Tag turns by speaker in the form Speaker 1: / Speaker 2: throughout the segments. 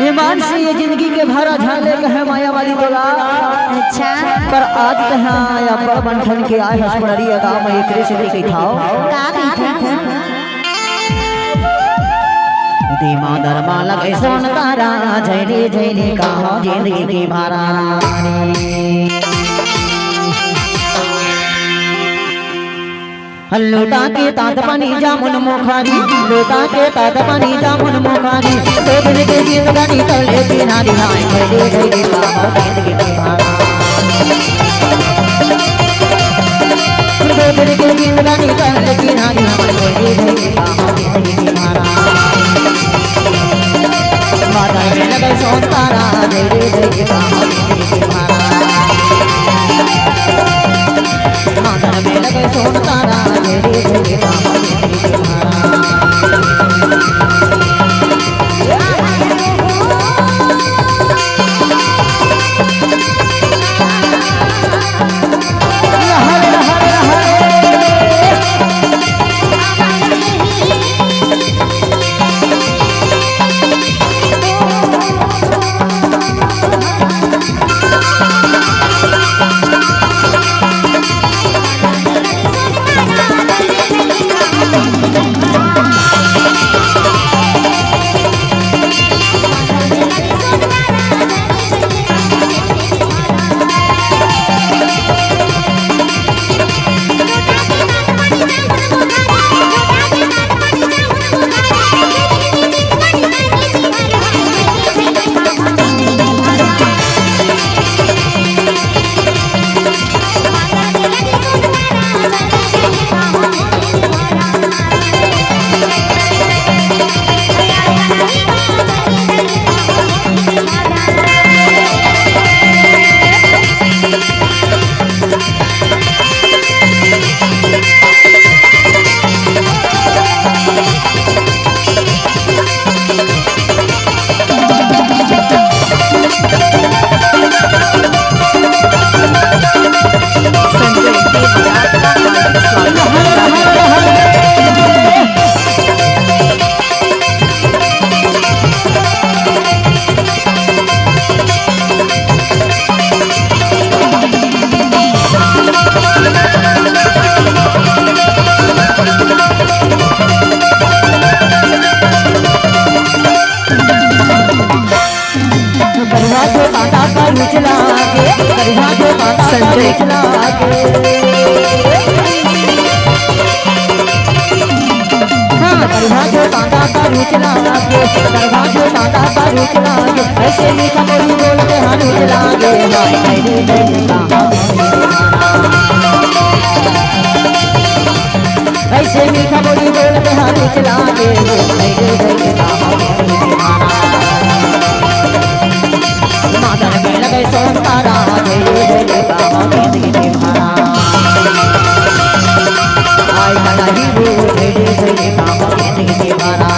Speaker 1: ईमान से ये जिंदगी के भरा झाले कहे माया वाली बोला।
Speaker 2: अच्छा
Speaker 1: पर आज कहाँ आया पर बंठन के आए हसपड़ी अदा मैं एकरे से लेके खाओ
Speaker 2: का कही
Speaker 1: दीमा दरमा लगे सोन तारा जयने कहा जिंदगी की भारा लोटा के तात पानी जामुन मुखारी लोटा के तात पानी जामुन मुखारी तो दिल के गीत गानी तले किनारी हाय दे दे दे बाबा जिंदगी की भारा तो दिल के गीत गानी तले किनारी हाय दे दे बाबा जिंदगी की भारा माता में लगे सोन तारा दे दे बाबा जिंदगी की भारा माता में लगे सोन तारा दे दे बाबा जिंदगी की भारा ऐसे मीठा बोली बोलते हाथ लागे ऐसे मीठा बोली बोलते हाथ लागे माता में लगे सोन तारा दे दे बाबा जिंदगी की भारा आई दादा ही वो दे दे बाबा जिंदगी की भारा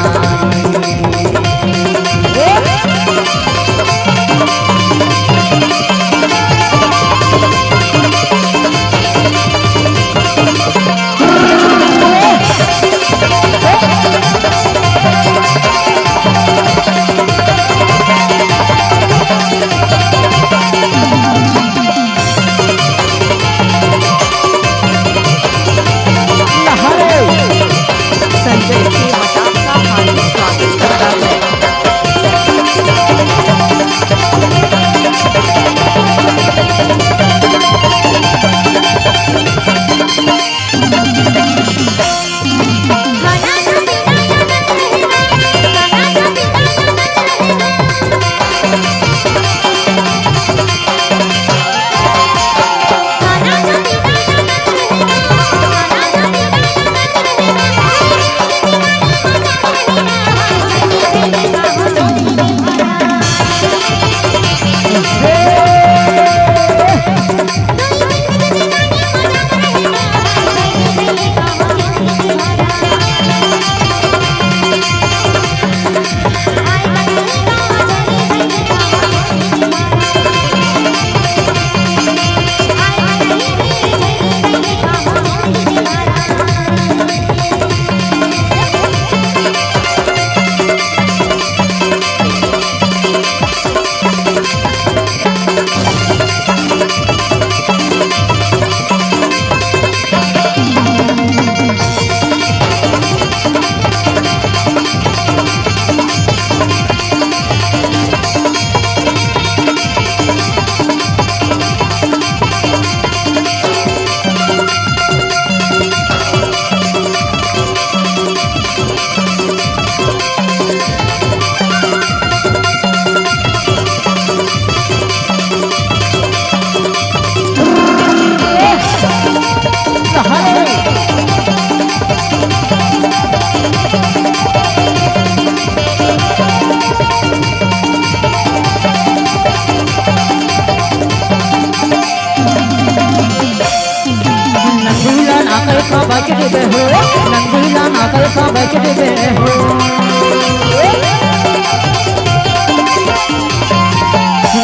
Speaker 1: बे हो नंदीला ना कैसा बचड़े बे हो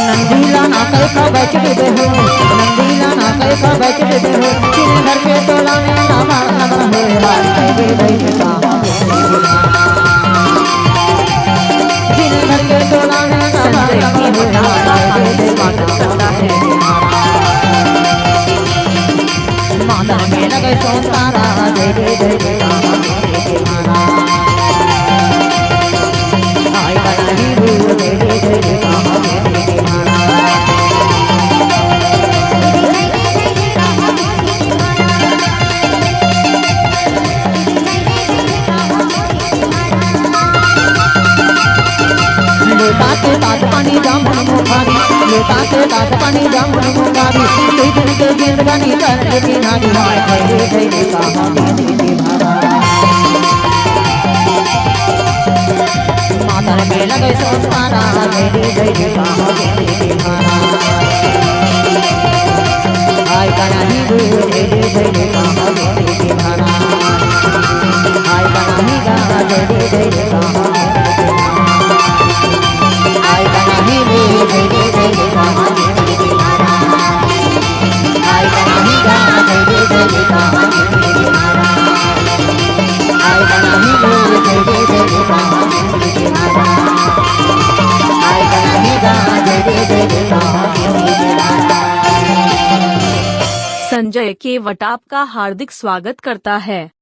Speaker 1: नंदीला ना कैसा बचड़े बे हो नंदीला ना कैसा बचड़े बे हो तेरे घर के तोला में नामा लगा हो हाय दे दे का तेरे घर के तोला में नामा लगा हो हाय दे माता में लगे सोतारा दे दे आई बनाही वो दे दे लोटाते तात पानी जामुन मुखारी लोटाते तात पानी जामुन मुखारी कई दिन के जिंदगानी कर लेती नारी हाय दे कहा दे भावा माता में लगे सोतारा दे कहा दे भावा हाय बनाही वो दे कहा दे भावा हाय बनाही गा दे कहा आई बनाही वो दे कहा आई बनाही गा दे कहा आई बनाही वो दे कहा आई बनाही गा दे कहा।
Speaker 3: संजय केवट आपका हार्दिक स्वागत करता है।